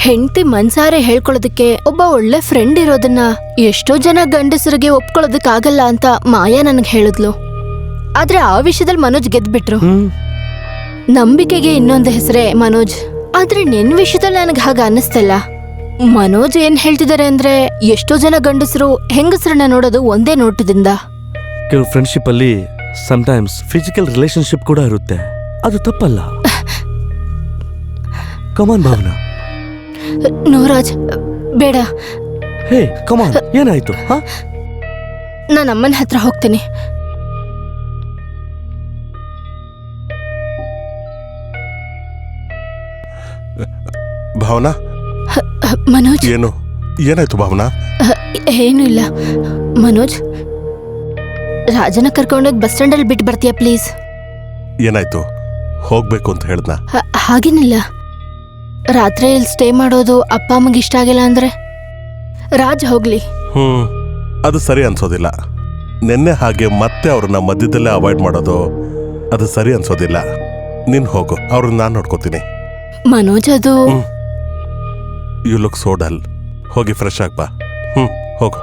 ಹೆಂಡತಿ ಮನ್ಸಾರೆ ಹೇಳ್ಕೊಳ್ಳೋದಕ್ಕೆ ಒಬ್ಬ ಒಳ್ಳೆ ಫ್ರೆಂಡ್ ಇರೋದನ್ನ ಎಷ್ಟೋ ಜನ ಗಂಡಸರಿಗೆ ಒಪ್ಕೊಳ್ಳೋದಕ್ಕಾಗಲ್ಲ ಅಂತ ಮಾಯಾ ನನಗ್ ಹೇಳಿದ್ಲು. ಆದ್ರೆ ಆ ವಿಷಯದಲ್ಲಿ ಮನೋಜ್ ಗೆದ್ಬಿಟ್ರು. ನಂಬಿಕೆಗೆ ಇನ್ನೊಂದು ಹೆಸರೇ ಮನೋಜ್. ಆದ್ರೆ ನಿನ್ ವಿಷಯದಲ್ಲಿ ನನಗ್ ಹಾಗ ಅನ್ನಿಸ್ತಿಲ್ಲ. ಮನೋಜ್ ಏನ್ ಹೇಳ್ತಿದ್ದಾರೆ ಅಂದ್ರೆ ಎಷ್ಟೋ ಜನ ಗಂಡಸರು ಹೆಂಗಸರನ್ನ ನೋಡೋದು ಒಂದೇ ನೋಟದಿಂದ. ಕೆಲವು ಫ್ರೆಂಡ್ಶಿಪ್ ಅಲ್ಲಿ ಸಮಟೈಮ್ಸ್ ಫಿಸಿಕಲ್ ರಿಲೇಶನ್ಶಿಪ್ ಕೂಡ ಇರುತ್ತೆ, ಅದು ತಪ್ಪಲ್ಲ. ಕಮಾನ್ ಭಾವನಾ. ನೋ ರಾಜ್, ಬೇಡ. ಹೇ ಕಮಾನ್, ಏನಾಯ್ತು? ನಾನು ಅಮ್ಮನ ಹತ್ರ ಹೋಗ್ತೀನಿ. ಭಾವನಾ. ಮನೋಜ್. ಏನಾಯ್ತು ಭಾವನಾ? ಏನೂ ಇಲ್ಲ ಮನೋಜ್. ರಾಜನ ಕರ್ಕೊಂಡೋಗಿ ಬಸ್ ಸ್ಟ್ಯಾಂಡಲ್ಲಿ ಬಿಟ್ಟು ಬರ್ತೀಯಾ ಪ್ಲೀಸ್? ಏನಾಯ್ತು? ಹೋಗ್ಬೇಕು ಅಂತ ಹೇಳ್ದ? ಹಾಗೇನಿಲ್ಲ. ರಾತ್ರಿ ಇಲ್ಲಿ ಸ್ಟೇ ಮಾಡೋದು ಅಪ್ಪ ಅಮ್ಮಗೆ ಇಷ್ಟ ಆಗಿಲ್ಲ ಅಂದ್ರೆ ರಾಜ್ ಹೋಗ್ಲಿ. ಅದು ಸರಿ ಅನ್ಸೋದಿಲ್ಲ. ನಿನ್ನೆ ಹಾಗೆ ಮತ್ತೆ ಅವ್ರನ್ನ ಮಧ್ಯದಲ್ಲೇ ಅವಾಯ್ಡ್ ಮಾಡೋದು ಅದು ಸರಿ ಅನ್ಸೋದಿಲ್ಲ. ನೀನ್ ಹೋಗು, ಅವ್ರನ್ನ ನಾನು ನೋಡ್ಕೋತೀನಿ. ಮನೋಜ್, ಅದು ಯು ಲುಕ್ ಸೋ ಡಲ್. ಹೋಗಿ ಫ್ರೆಶ್ ಆಗ್ ಬಾ. ಹೋಗು.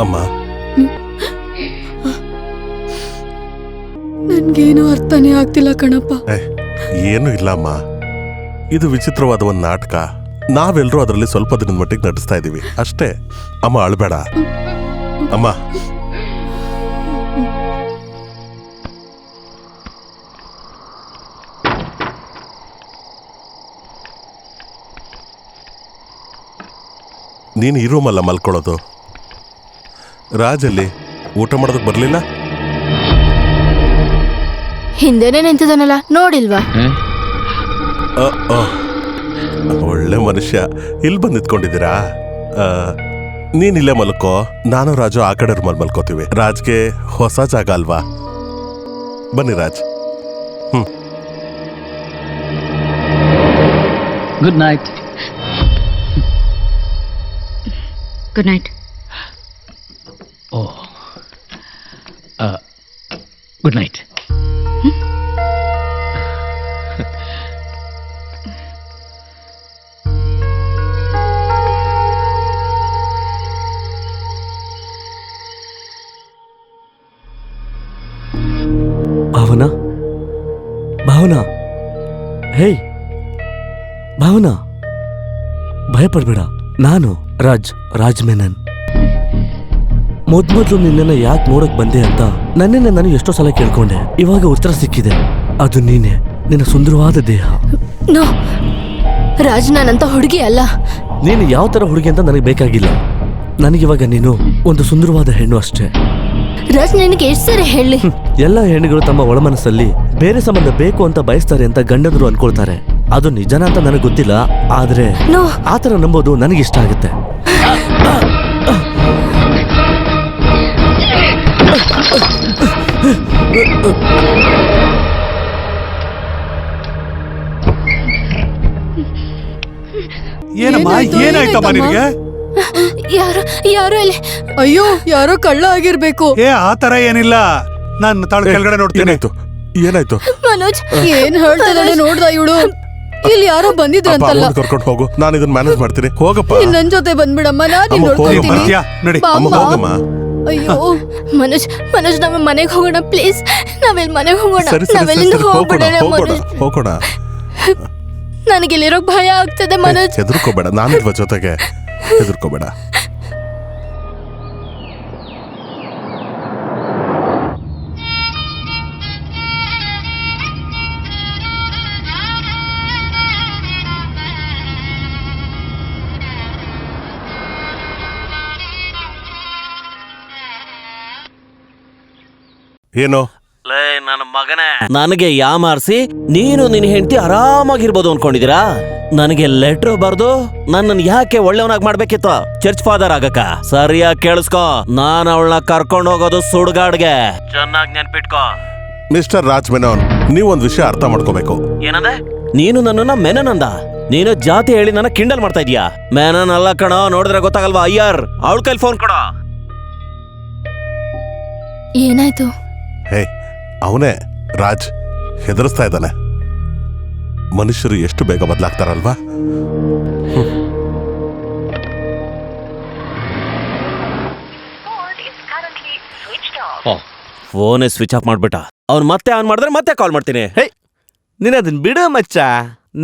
ಅಮ್ಮ, ನನ್ಗೇನು ಅರ್ಥನೇ ಆಗ್ತಿಲ್ಲ ಕಣಪ್ಪ. ಏನು ಇಲ್ಲಮ್ಮ, ಇದು ವಿಚಿತ್ರವಾದ ಒಂದು ನಾಟಕ. ನಾವೆಲ್ಲರೂ ಅದರಲ್ಲಿ ಸ್ವಲ್ಪ ದಿನದ ಮಟ್ಟಿಗೆ ನಟಿಸ್ತಾ ಇದ್ದೀವಿ ಅಷ್ಟೇ. ಅಮ್ಮ ಅಳ್ಬೇಡ ಅಮ್ಮ. ನೀನು ಈ ರೂಮಲ್ಲ ಮಲ್ಕೊಳ್ಳೋದು. ರಾಜಲ್ಲಿ ಊಟ ಮಾಡೋದಕ್ಕೆ ಬರ್ಲಿಲ್ಲ? ಹಿಂದೆನೆ ನಿಂತಿದ್ದಾನಲ್ಲ, ನೋಡಿಲ್ವಾ? ಒಳ್ಳೆ ಮನುಷ್ಯ. ಇಲ್ಲಿ ಬಂದು ನಿಂತ್ಕೊಂಡಿದ್ದೀರಾ? ನೀನಿಲ್ಲೇ ಮಲ್ಕೋ, ನಾನು ರಾಜು ಆ ಕಡೆ ರೂಮಲ್ಲಿ ಮಲ್ಕೋತೀವಿ. ರಾಜ್ಗೆ ಹೊಸ ಜಾಗ ಅಲ್ವಾ? ಬನ್ನಿ Raj. Good night. Good night. Oh, good night. Bhavana, Bhavana, hey Bhavana, ಭಯಪಡ್ಬೇಡ. ನಾನು ರಾಜ್ ಮೆನನ್. ಮೊದ್ಲು ನಿನ್ನನ್ನ ಯಾಕೆ ನೋಡಕ್ ಬಂದೆ ಅಂತ ನನ್ನನ್ನ ನಾನು ಎಷ್ಟೋ ಸಲ ಕೇಳ್ಕೊಂಡೆ. ಇವಾಗ ಉತ್ತರ ಸಿಕ್ಕಿದೆ. ಅದು ನೀನೆ, ನಿನ್ನ ಸುಂದರವಾದ ದೇಹ. ನೋ ರಾಜ್, ನಾನಂತ ಹುಡುಗಿ ಅಲ್ಲ. ನೀನು ಯಾವ ತರ ಹುಡುಗಿ ಅಂತ ನನಗೆ ಬೇಕಾಗಿಲ್ಲ. ನನಗಿವಾಗ ನೀನು ಒಂದು ಸುಂದರವಾದ ಹೆಣ್ಣು ಅಷ್ಟೇ. ರಾಜ್, ನಿನಗೆ ಎಷ್ಟು ಸರಿ ಹೇಳಿ? ಎಲ್ಲ ಹೆಣ್ಣುಗಳು ತಮ್ಮ ಒಳಮನಸ್ಸಲ್ಲಿ ಬೇರೆ ಸಂಬಂಧ ಬೇಕು ಅಂತ ಬಯಸ್ತಾರೆ ಅಂತ ಗಂಡಂದ್ರು ಅನ್ಕೊಳ್ತಾರೆ. ಅದು ನಿಜನ ಅಂತ ನನಗೆ ಗೊತ್ತಿಲ್ಲ, ಆದ್ರೆ ಆತರ ನಂಬೋದು ನನಗಿಷ್ಟ ಆಗುತ್ತೆ. ಏನಾಯ್ತಮ್ಮ ನಿನಗೆ? ಯಾರೋ ಇಲ್ಲಿ. ಅಯ್ಯೋ, ಯಾರೋ ಕಳ್ಳ ಆಗಿರ್ಬೇಕು. ಆ ತರ ಏನಿಲ್ಲ, ನಾನು ತಾಳು ಕೆಳಗಡೆ ನೋಡ್ತೀನಿ. ಏನಾಯ್ತು? ಮನೋಜ್ ಏನ್ ಹೇಳ್ತಿದ್ದಾಳೆ ನೋಡ್ದ ಇವಳು? ಇಲ್ಲಿ ಯಾರೋ ಬಂದಿದ್ರಂತಲ್ಲ. ಕರ್ಕೊಂಡು ಹೋಗು, ನಾನು ಇದನ್ನ ಮ್ಯಾನೇಜ್ ಮಾಡ್ತೀನಿ. ಹೋಗಪ್ಪ, ನನ್ ಜೊತೆ ಬಂದ್ಬಿಡಮ್ಮ, ನಾನು ನೋಡ್ಕೊಳ್ತೀನಿ. ಅಯ್ಯೋ ಮನೋಜ್, ನಮ್ಮ ಮನೆಗೆ ಹೋಗೋಣ ಪ್ಲೀಸ್. ನಾವೆಲ್ಲಿ ಮನೆಗೆ ಹೋಗೋಣ? ನಾವೆಲ್ಲಿಂದ ಹೋಗೋಣ. ನನಗಿಲ್ಲಿರೋಕ್ ಭಯ ಆಗ್ತದೆ ಮನೋಜ್. ಹೆದರ್ಕೋಬೇಡ, ನಾನಿಲ್ವ ಜೊತೆಗೆ. ಹೆದರ್ಕೋಬೇಡ. ಏನೋ ನನ್ನ ಮಗನೇ, ನನಗೆ ಯಾಮಾರಿಸಿ ನೀನು ನಿನ್ನ ಹೆಂಡತಿ ಆರಾಮಾಗಿರ್ಬೋದು ಅನ್ಕೊಂಡಿದ್ದೀರಾ? ನನಗೆ ಲೆಟರ್ ಬರ್ದು ನನ್ನನ್ನು ಯಾಕೆ ಒಳ್ಳೆಯವನಾಗಿ ಮಾಡ್ಬೇಕಿತ್ತು? ಚರ್ಚ್ ಫಾದರ್ ಆಗಕ್ಕ? ಸರಿಯಾಗಿ ಕೇಳಿಸ್ಕೊ, ನಾನು ಅವಳನ್ನ ಕರ್ಕೊಂಡು ಹೋಗೋದು ಸುಡ್ಗಾಡ್ಗೆ. ಚೆನ್ನಾಗಿ ನೆನ್ಪಿಟ್ಕೋ. ಮಿಸ್ಟರ್ ರಾಜ್ ಮೆನನ್, ನೀವೊಂದು ವಿಷಯ ಅರ್ಥ ಮಾಡ್ಕೋಬೇಕು. ಏನಂದೆ? ನೀನು ನನ್ನನ್ನ ಮೆನನ್ ಅಂದ? ನೀನು ಜಾತಿ ಹೇಳಿ ನನ್ನ ಕಿಂಡಲ್ ಮಾಡ್ತಾ ಇದೀಯಾ? ಮೆನನ್ ಅಲ್ಲ ಕಣೋ, ನೋಡಿದ್ರೆ ಗೊತ್ತಾಗಲ್ವಾ? ಅಯ್ಯರ್, ಅವಳ ಕೈಲಿ ಫೋನ್ ಕೊಡೋ. ಏನಾಯ್ತು? ಹೇ ಅವನೇ ರಾಜ್ ಹೆದರಿಸ್ತಾ ಇದ್ದಾನೆ. ಮನುಷ್ಯರು ಎಷ್ಟು ಬೇಗ ಬದಲಾಗ್ತಾರಲ್ವಾ? ಫೋನೇ ಸ್ವಿಚ್ ಆಫ್ ಮಾಡ್ಬಿಟ್ಟ. ಅವ್ನು ಮತ್ತೆ ಆನ್ ಮಾಡಿದ್ರೆ ಮತ್ತೆ ಕಾಲ್ ಮಾಡ್ತೀನಿ. ಹೇ ನೀನ್ ಅದನ್ ಬಿಡು ಮಚ್ಚ.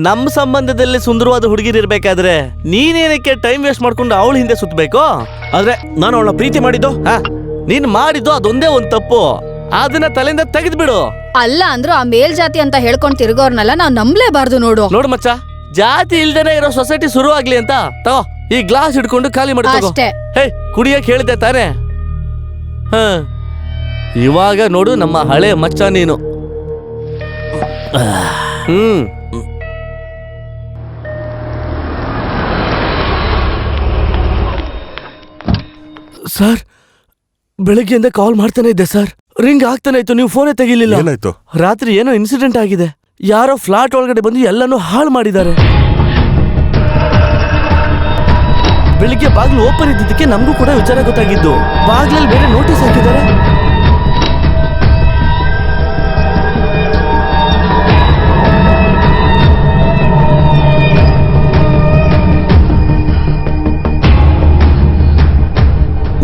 ನಮ್ ಸಂಬಂಧದಲ್ಲಿ ಸುಂದರವಾದ ಹುಡುಗಿರಿರ್ಬೇಕಾದ್ರೆ ನೀನೇನಕ್ಕೆ ಟೈಮ್ ವೇಸ್ಟ್ ಮಾಡ್ಕೊಂಡು ಅವಳ ಹಿಂದೆ ಸುತ್ತಬೇಕು? ಆದ್ರೆ ನಾನು ಅವಳ ಪ್ರೀತಿ ಮಾಡಿದ್ದು ನೀನ್ ಮಾಡಿದ್ದು ಅದೊಂದೇ ಒಂದ್ ತಪ್ಪು. ಅದನ್ನ ತಲೆಯಿಂದ ತೆಗೆದ್ಬಿಡು. ಅಲ್ಲ ಅಂದ್ರೂ ಆ ಮೇಲ್ಜಾತಿ ಅಂತ ಹೇಳ್ಕೊಂಡ್ ತಿರ್ಗೋರ್ನೆಲ್ಲ ನಾವ್ ನಂಬ್ಲೇಬಾರ್ದು ನೋಡು. ನೋಡು ಮಚ್ಚ, ಜಾತಿ ಇಲ್ದೇನೆ ಇರೋ ಸೊಸೈಟಿ ಶುರು ಆಗ್ಲಿ ಅಂತ ತಗೋ ಈ ಗ್ಲಾಸ್ ಹಿಡ್ಕೊಂಡು ಖಾಲಿ ಮಾಡ್ಕೋ. ಅಷ್ಟೇ. ಹೇ ಕುಡಿಯಕ್ ಹೇಳಿದ್ದೆ ತಾನೇ? ಹ ಇವಾಗ ನೋಡು ನಮ್ಮ ಹಳೆ ಮಚ್ಚ ನೀನು. ಸರ್, ಬೆಳಗ್ಗೆಯಿಂದ ಕಾಲ್ ಮಾಡ್ತಾನೆ ಇದ್ದೆ ಸರ್, ರಿಂಗ್ ಆಗ್ತಾನೆ ಇತ್ತು, ನೀವು ಫೋನೇ ತೆಗಿಲಿಲ್ಲ. ಏನಾಯ್ತು? ರಾತ್ರಿ ಏನೋ ಇನ್ಸಿಡೆಂಟ್ ಆಗಿದೆ. ಯಾರೋ ಫ್ಲಾಟ್ ಒಳಗಡೆ ಬಂದು ಎಲ್ಲಾನು ಹಾಳು ಮಾಡಿದ್ದಾರೆ. ಬೆಳಿಗ್ಗೆ ಬಾಗ್ಲು ಓಪನ್ ಇದ್ದಿದ್ದಕ್ಕೆ ನಮಗೂ ಕೂಡ ವಿಚಾರ ಗೊತ್ತಾಗಿದ್ದು. ಬಾಗ್ಲಲ್ಲಿ ಬೇರೆ ನೋಟಿಸ್ ಹಾಕಿದ್ದಾರೆ.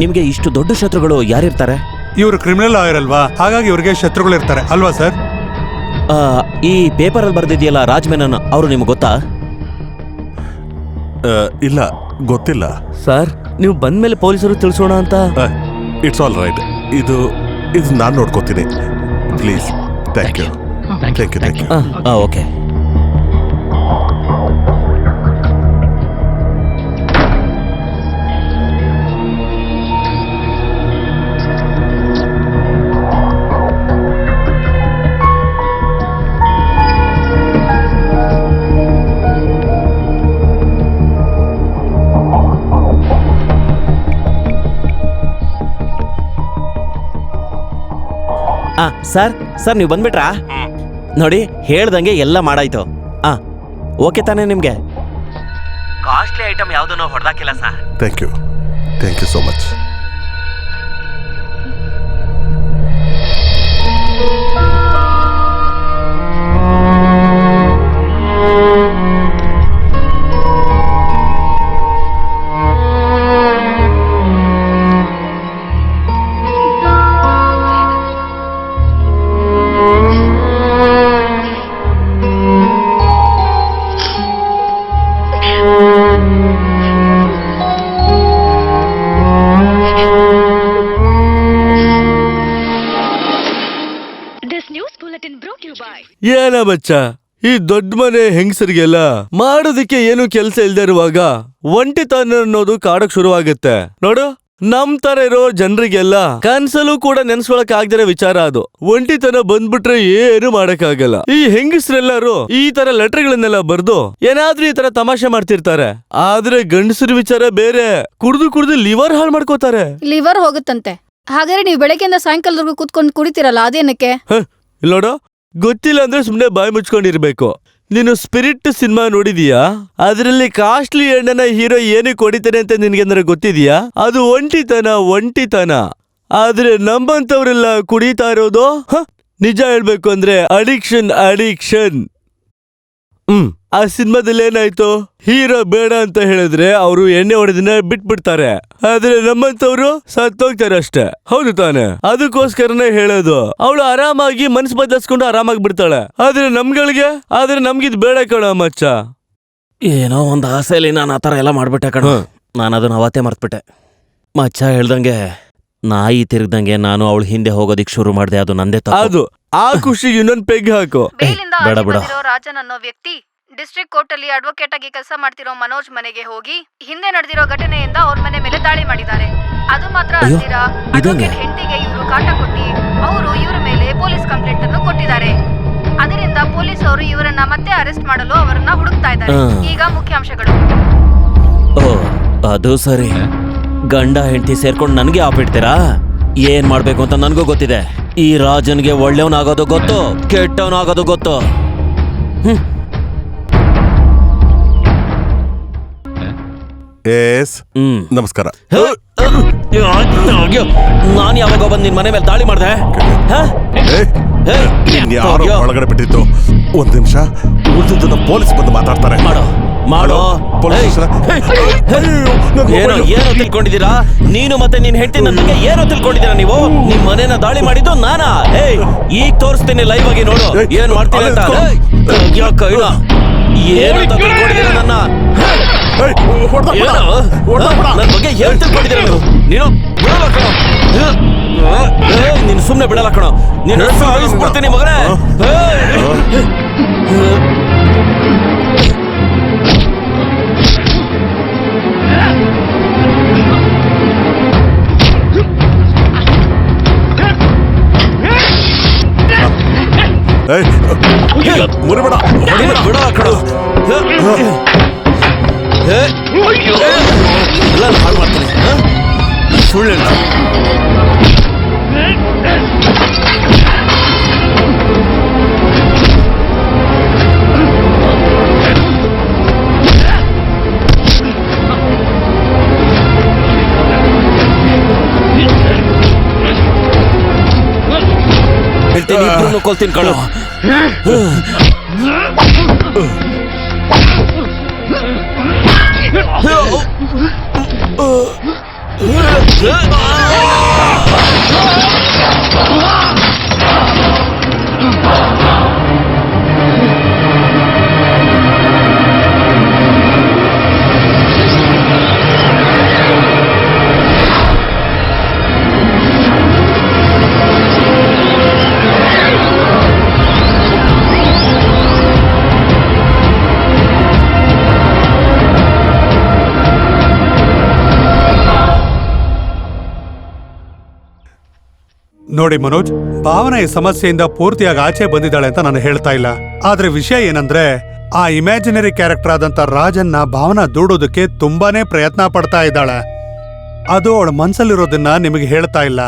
ನಿಮ್ಗೆ ಇಷ್ಟು ದೊಡ್ಡ ಶತ್ರುಗಳು ಯಾರಿರ್ತಾರೆ? ಇವರು ಕ್ರಿಮಿನಲ್ ಲಾಯರ್ ಅಲ್ವಾ, ಹಾಗಾಗಿ ಇವ್ರಿಗೆ ಶತ್ರುಗಳು ಇರ್ತಾರೆ ಅಲ್ವಾ ಸರ್? ಈ ಪೇಪರ್ ಅಲ್ಲಿ ಬರ್ದಿದ್ಯಲ್ಲ ರಾಜ್ ಮೆನನ್, ಅವರು ನಿಮ್ಗೆ ಗೊತ್ತಾ? ಇಲ್ಲ, ಗೊತ್ತಿಲ್ಲ ಸರ್. ನೀವು ಬಂದ್ಮೇಲೆ ಪೊಲೀಸರು ತಿಳಿಸೋಣ ಅಂತ. It's all right. ಇದು ನಾನು ನೋಡ್ಕೋತೀನಿ. Please. Thank you. Thank you. Okay. Sir ನೀವು ಬಂದ್ಬಿಟ್ರಾ? ನೋಡಿ, ಹೇಳ್ದಂಗೆ ಎಲ್ಲ ಮಾಡಾಯ್ತು. ಓಕೆ ತಾನೇ ನಿಮ್ಗೆ? ಕಾಸ್ಟ್ಲಿ ಐಟಮ್ ಯಾವುದನ್ನು ಹೊಡೆದಾಕಿಲ್ಲ sir. Thank you so much. ಏನ ಬಚ್ಚ, ಈ ದೊಡ್ಡ ಮನೆ ಹೆಂಗಸರಿಗೆಲ್ಲ ಮಾಡೋದಿಕ್ಕೆ ಏನು ಕೆಲ್ಸ ಇಲ್ದೇ ಇರುವಾಗ ಒಂಟಿತನ ಅನ್ನೋದು ಕಾಡಕ್ ಶುರುವಾಗುತ್ತೆ ನೋಡು. ನಮ್ ತರ ಇರೋ ಜನರಿಗೆಲ್ಲ ಕನ್ಸಲ್ಲೂ ಕೂಡ ನೆನ್ಸ್ಕೊಳಕ್ ಆಗ್ದಿರೋ ವಿಚಾರ ಅದು. ಒಂಟಿತನ ಬಂದ್ಬಿಟ್ರೆ ಏನು ಮಾಡಕ್ ಆಗಲ್ಲ. ಈ ಹೆಂಗಸರೆಲ್ಲರೂ ಈ ತರ ಲೆಟರ್ಗಳನ್ನೆಲ್ಲ ಬರ್ದು ಏನಾದ್ರೂ ಈ ತರ ತಮಾಷೆ ಮಾಡ್ತಿರ್ತಾರೆ. ಆದ್ರೆ ಗಂಡಸರ ವಿಚಾರ ಬೇರೆ. ಕುಡ್ದು ಲಿವರ್ ಹಾಳು ಮಾಡ್ಕೋತಾರೆ. ಲಿವರ್ ಹೋಗುತ್ತಂತೆ. ಹಾಗಾದ್ರೆ ನೀವು ಬೆಳಗ್ಗೆಯಿಂದ ಸಾಯಂಕಾಲದವರೆಗೂ ಕೂತ್ಕೊಂಡು ಕುಡಿತೀರಲ್ಲ, ಅದೇನಕ್ಕೆ? ನೋಡು, ಗೊತ್ತಿಲ್ಲ ಅಂದ್ರೆ ಸುಮ್ನೆ ಬಾಯಿ ಮುಚ್ಕೊಂಡಿರ್ಬೇಕು. ನೀನು ಸ್ಪಿರಿಟ್ ಸಿನಿಮಾ ನೋಡಿದೀಯಾ? ಅದರಲ್ಲಿ ಕಾಸ್ಟ್ಲಿ ಹೆಣ್ಣನ ಹೀರೋ ಏನಕ್ಕೆ ಹೊಡಿತಾನೆ ಅಂತ ನಿನ್ಗೇನಾರ ಗೊತ್ತಿದ್ಯಾ? ಅದು ಒಂಟಿತನ. ಆದ್ರೆ ನಮ್ಮಂತವ್ರೆಲ್ಲ ಕುಡಿತಾ ಇರೋದು ನಿಜ ಹೇಳ್ಬೇಕು ಅಂದ್ರೆ ಅಡಿಕ್ಷನ್. ಆ ಸಿನಿಮಾದಲ್ಲಿ ಏನಾಯ್ತು? ಹೀರೋ ಬೇಡ ಅಂತ ಹೇಳಿದ್ರೆ ಅವರು ಎಣ್ಣೆ ಹೊಡೆದಿನ ಬಿಟ್ಬಿಡ್ತಾರೆ. ಆದ್ರೆ ನಮ್ಮಂತವ್ರು ಸತ್ತೋಗ್ತಾರೆ ಅಷ್ಟೇ. ಹೌದು ತಾನೆ? ಅದಕ್ಕೋಸ್ಕರನೇ ಹೇಳೋದು, ಅವಳು ಆರಾಮಾಗಿ ಮನ್ಸು ಬದಲಿಸ್ಕೊಂಡು ಆರಾಮಾಗಿ ಬಿಡ್ತಾಳೆ. ಆದ್ರೆ ನಮ್ಗಿದ್ ಬೇಡ ಕಣ ಮಚ್ಚ. ಏನೋ ಒಂದು ಆಸೆಯಲ್ಲಿ ನಾನು ಆ ಥರ ಎಲ್ಲ ಮಾಡ್ಬಿಟ್ಟೆ ಕಣ. ನಾನು ಅದನ್ನ ಅವತ್ತೇ ಮರ್ತ್ಬಿಟ್ಟೆ. ಮಚ್ಚ ಹೇಳ್ದಂಗೆ ನಾಯಿ ತಿರುಗ್ದಂಗೆ ನಾನು ಅವಳು ಹಿಂದೆ ಹೋಗೋದಿಕ್ ಶುರು ಮಾಡಿದೆ. ಅದು ನಂದೇ ತಪ್ಪು. ಅದು ಆ ಖುಷಿಗೆ ಇನ್ನೊಂದು ಪೆಗ್ ಹಾಕು. ಬೇಡ. ರಾಜನ್ ಅನ್ನೋ ವ್ಯಕ್ತಿ ಡಿಸ್ಟ್ರಿಕ್ಟ್ ಕೋರ್ಟ್ ಅಲ್ಲಿ ಅಡ್ವೊಕೇಟ್ ಆಗಿ ಕೆಲಸ ಮಾಡ್ತಿರೋ ಮನೋಜ್ ಮನೆಗೆ ಹೋಗಿ ಹಿಂದೆ ನಡೆದಿರೋ ಘಟನೆಯಿಂದ ಅವ್ರ ಮನೆ ಮೇಲೆ ದಾಳಿ ಮಾಡಿದ್ದಾರೆ. ಅದು ಮಾತ್ರ ಅಲ್ದಿರಾ, ಅಡ್ವೊಕೇಟ್ ಹೆಂಡತಿಗೆ ಇವರು ಕಾಟ ಕೊಟ್ಟಿ ಅವರು ಇವರ ಮೇಲೆ ಪೊಲೀಸ್ ಕಂಪ್ಲೇಂಟ್ ಅನ್ನು ಕೊಟ್ಟಿದ್ದಾರೆ. ಅದರಿಂದ ಪೊಲೀಸ್ ಅವರು ಇವರನ್ನ ಮತ್ತೆ ಅರೆಸ್ಟ್ ಮಾಡಲು ಅವರನ್ನ ಹುಡುಕ್ತಾ ಇದ್ದಾರೆ. ಈಗ ಮುಖ್ಯಾಂಶಗಳು. ಅದು ಸರಿ. ಗಂಡ ಹೆಂಡತಿ ಸೇರ್ಕೊಂಡು ನನಗೆ ಆಪಿಡ್ತೀರಾ? ಏನ್ ಮಾಡ್ಬೇಕು ಅಂತ ನನಗೂ ಗೊತ್ತಿದೆ. ಈ ರಾಜನ್ಗೆ ಒಳ್ಳೆಯವನಾಗೋದು ಗೊತ್ತು, ಕೆಟ್ಟವನಾಗೋದು ಗೊತ್ತು. ನಮಸ್ಕಾರ. ತೆಗಿಯೋ. ನಾನು ಯಾವಾಗ ಬಂದು ನಿನ್ ಮನೆ ಮೇಲೆ ದಾಳಿ ಮಾಡ್ದೆ? ಯಾರು ಒಳಗಡೆ ಬಿಟ್ಟಿತ್ತು? ಒಂದ್ ನಿಮಿಷ, ಉಳಿದನ್ನ ಪೊಲೀಸ್ ಬಂದು ಮಾತಾಡ್ತಾರೆ. ಮಾಡೋ ಏನೋ ತಿಳ್ಕೊಂಡಿದ್ದೀರಾ ನೀನು ಮತ್ತೆ ನಿನ್ ಹೆಂಡತಿ ನನ್ನ ಬಗ್ಗೆ ಏನೋ ತಿಳ್ಕೊಂಡಿದ್ದೀರಾ ನೀವು? ನಿಮ್ ಮನೇನ ದಾಳಿ ಮಾಡಿದ್ದು ನಾನಾ? ಈಗ ತೋರಿಸ್ತೀನಿ ಲೈವ್ ಆಗಿ, ನೋಡು ಏನ್ ಮಾಡ್ತೀನಿ ಅಂತ. ಏನು ಅಂತ ತಿಳ್ಕೊಂಡಿದ್ದೀರಾ ನನ್ನ? ನನ್ನ ಬಗ್ಗೆ ಏನ್ ತಿಳ್ಕೊಂಡಿದ್ದೀರಾ ನೀವು? ನೀನು ಬಿಡಲ್ಲ ಕಣೋ, ನೀನು ಸುಮ್ನೆ ಬಿಡಲ್ಲ ಕಣೋ. ನೀನು ಸಾಯಿಸ್ಬಿಡ್ತೀನಿ ಮಗನೇ. ಮುರಿಬೇಡ, ಬಿಡಲ್ಲ ಕಣೋ. ಎಲ್ಲ ಹಾಳು ಮಾಡ್ತೀನಿ. ಸುಳ್ಳು ಹೇಳ್ತೀನಿ. ಹೇಳ್ತೀನಿ, ಇಬ್ರು ಕೊಲ್ತೀನಿ ಕಣೋ. ನೋಡಿ ಮನೋಜ್, ಭಾವನ ಈ ಸಮಸ್ಯೆಯಿಂದ ಪೂರ್ತಿಯಾಗಿ ಆಚೆ ಬಂದಿದ್ದಾಳೆ ಅಂತ ನಾನು ಹೇಳ್ತಾ ಇಲ್ಲ. ಆದ್ರೆ ವಿಷಯ ಏನಂದ್ರೆ, ಆ ಇಮ್ಯಾಜಿನರಿ ಕ್ಯಾರೆಕ್ಟರ್ ಆದಂತ ರಾಜನ್ನ ಭಾವನ ದೂಡೋದಕ್ಕೆ ತುಂಬಾನೇ ಪ್ರಯತ್ನ ಪಡ್ತಾ ಇದ್ದಾಳೆ. ಅದು ಅವಳ ಮನ್ಸಲ್ಲಿರೋದನ್ನ ನಿಮಗೆ ಹೇಳ್ತಾ ಇಲ್ಲ,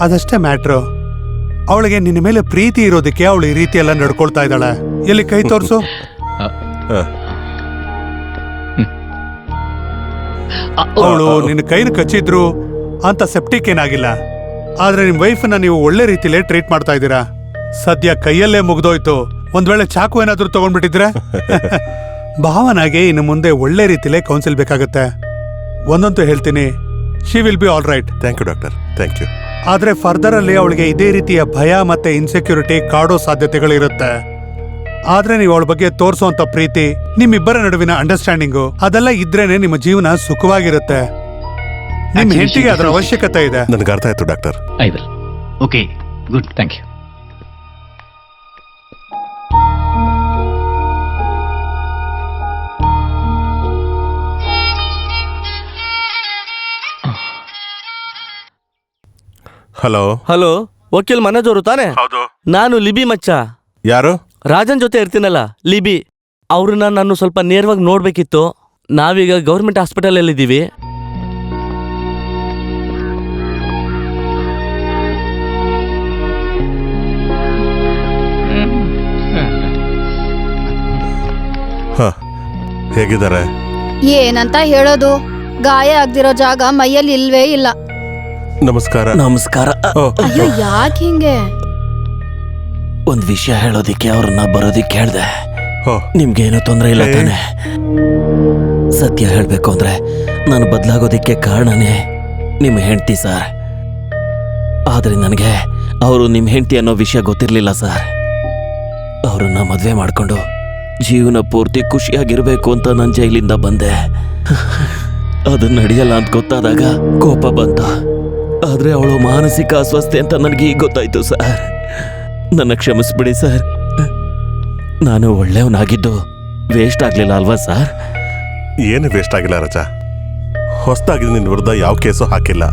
ಅದಷ್ಟೇ ಮ್ಯಾಟ್ರು. ಅವಳಿಗೆ ನಿನ್ನ ಮೇಲೆ ಪ್ರೀತಿ ಇರೋದಕ್ಕೆ ಅವಳು ಈ ರೀತಿ ಎಲ್ಲ ನಡ್ಕೊಳ್ತಾ ಇದ್ದಾಳೆ. ಎಲ್ಲಿ ಕೈ ತೋರ್ಸು. ಅವಳು ನಿನ್ನ ಕೈನ ಕಚ್ಚಿದ್ರು ಅಂತ ಸೆಪ್ಟಿಕ್ ಏನಾಗಿಲ್ಲ. ಆದ್ರೆ ನಿಮ್ ವೈಫನ್ನ ನೀವು ಒಳ್ಳೆ ರೀತಿಲೇ ಟ್ರೀಟ್ ಮಾಡ್ತಾ ಇದ್ದೀರಾ. ಸದ್ಯ ಕೈಯಲ್ಲೇ ಮುಗ್ದೋಯ್ತು, ಒಂದ್ ವೇಳೆ ಚಾಕು ಏನಾದ್ರೂ ತಗೊಂಡ್ಬಿಟ್ಟಿದ್ರೆ ಭಾವನಾಗೆ ಇನ್ನು ಮುಂದೆ ಒಳ್ಳೆ ರೀತಿಲೇ ಕೌನ್ಸಿಲ್ ಬೇಕಾಗುತ್ತೆ. ಒಂದಂತೂ ಹೇಳ್ತೀನಿ, she will be all right. Thank you doctor, thank you. ಆದ್ರೆ ಫರ್ದರ್ ಅಲ್ಲಿ ಅವಳಿಗೆ ಇದೇ ರೀತಿಯ ಭಯ ಮತ್ತೆ ಇನ್ಸೆಕ್ಯೂರಿಟಿ ಕಾಡೋ ಸಾಧ್ಯತೆಗಳಿರುತ್ತೆ. ಆದ್ರೆ ನೀವು ಅವಳ ಬಗ್ಗೆ ತೋರಿಸುವಂತ ಪ್ರೀತಿ, ನಿಮ್ಮಿಬ್ಬರ ನಡುವಿನ ಅಂಡರ್ಸ್ಟ್ಯಾಂಡಿಂಗು, ಅದೆಲ್ಲ ಇದ್ರೇನೆ ನಿಮ್ಮ ಜೀವನ ಸುಖವಾಗಿರುತ್ತೆ. ನಿಮ್ ಹೆಂಡತಿಗೆ ಅದರ ಅವಶ್ಯಕತೆ ಇದೆ. ನನ್ಗೆ ಅರ್ಥ ಆಯ್ತು doctor. I will. Okay, good, thank you. Hello hello, ವಕೀಲ್ ಮನೋಜ್ ಅವರು ತಾನೆ? ಹೌದು. ನಾನು ಲಿಬಿ ಮಚ್ಚ. ಯಾರು? ರಾಜನ್ ಜೊತೆ ಇರ್ತೀನಲ್ಲ, ಲಿಬಿ. ಅವ್ರನ್ನ ನಾನು ಸ್ವಲ್ಪ ನೇರವಾಗಿ ನೋಡ್ಬೇಕಿತ್ತು. ನಾವೀಗ ಗೌರ್ಮೆಂಟ್ ಹಾಸ್ಪಿಟಲ್ ಅಲ್ಲಿ ಇದ್ದೀವಿ. ಹೇಗಿದ್ದಾರೆ? ಏನಂತ ಹೇಳೋದು, ಗಾಯ ಆಗ್ದಿರೋ ಜಾಗ ಮೈಯಲ್ಲಿ ಇಲ್ವೇ ಇಲ್ಲ. ನಮಸ್ಕಾರ. ನಮಸ್ಕಾರ. ಅಯ್ಯೋ, ಯಾಕೆ ಹಿಂಗೆ? ಒಂದ್ ವಿಷಯ ಹೇಳೋದಿಕ್ಕೆ ಅವ್ರನ್ನ ಬರೋದಿಕ್ಕೆ ಹೇಳ್ದೆ. ಓ, ನಿಮ್ಗೇನು ತೊಂದರೆ ಇಲ್ಲ ತಾನೆ? ಸತ್ಯ ಹೇಳ್ಬೇಕು ಅಂದ್ರೆ ನಾನು ಬದಲಾಗೋದಿಕ್ಕೆ ಕಾರಣನೇ ನಿಮ್ಮ ಹೆಂಡತಿ ಸರ್. ಆದ್ರೆ ನನಗೆ ಅವರು ನಿಮ್ಮ ಹೆಂಡತಿ ಅನ್ನೋ ವಿಷಯ ಗೊತ್ತಿರ್ಲಿಲ್ಲ ಸರ್. ಅವ್ರನ್ನ ಮದ್ವೆ ಮಾಡ್ಕೊಂಡು ಜೀವನ ಪೂರ್ತಿ ಖುಷಿಯಾಗಿರ್ಬೇಕು ಅಂತ ನಾನು ಜೈಲಿಂದ ಬಂದೆ. ಅದು ನಡೆಯಲ್ಲ ಅಂತ ಗೊತ್ತಾದಾಗ ಕೋಪ ಬಂತು. ಆದ್ರೆ ಅವಳು ಮಾನಸಿಕ ಅಸ್ವಸ್ಥೆ ಅಂತ ನನಗೆ ಈಗ ಗೊತ್ತಾಯ್ತು ಸರ್. ನನ್ನ ಕ್ಷಮಿಸ್ಬಿಡಿ ಸರ್. ನಾನು ಒಳ್ಳೆಯವನಾಗಿದ್ದು ವೇಸ್ಟ್ ಆಗ್ಲಿಲ್ಲ ಅಲ್ವಾ ಸರ್? ಏನು ವೇಸ್ಟ್ ಆಗಿಲ್ಲ ರಜಾ. ಹೊಸದಾಗಿ ನಿನ್ನ ವಿರುದ್ಧ ಯಾವ ಕೇಸು ಹಾಕಿಲ್ಲ.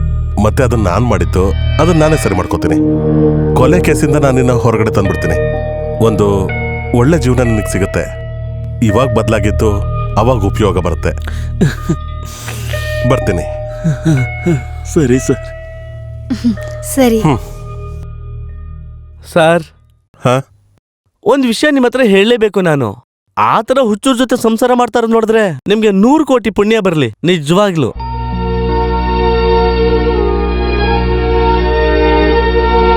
ಮತ್ತೆ ಅದನ್ನ ನಾನ್ ಮಾಡಿದ್ದು, ಅದನ್ನ ನಾನೇ ಸರಿ ಮಾಡ್ಕೋತೀನಿ. ಕೊಲೆ ಕೇಸಿಂದ ನಾನು ನಿನ್ನ ಹೊರಗಡೆ ತಂದ್ಬಿಡ್ತೀನಿ. ಒಂದು ಒಳ್ಳೆ ಜೀವನ ನಿನಗೆ ಸಿಗುತ್ತೆ. ಇವಾಗ ಬದಲಾಗಿದ್ದು ಅವಾಗ ಉಪಯೋಗ ಬರುತ್ತೆ. ಬರ್ತೀನಿ. ಸರಿ ಸರ್. ಸರಿ. ಸರ್, ಹಾ, ಒಂದ್ ವಿಷಯ ನಿಮ್ಮ ಹತ್ರ ಹೇಳಲೇಬೇಕು ನಾನು. ಆ ತರ ಹುಚ್ಚೂರ್ ಜೊತೆ ಸಂಸಾರ ಮಾಡ್ತಾರ ನೋಡಿದ್ರೆ ನಿಮ್ಗೆ 100 ಕೋಟಿ ಪುಣ್ಯ ಬರ್ಲಿ, ನಿಜವಾಗ್ಲು.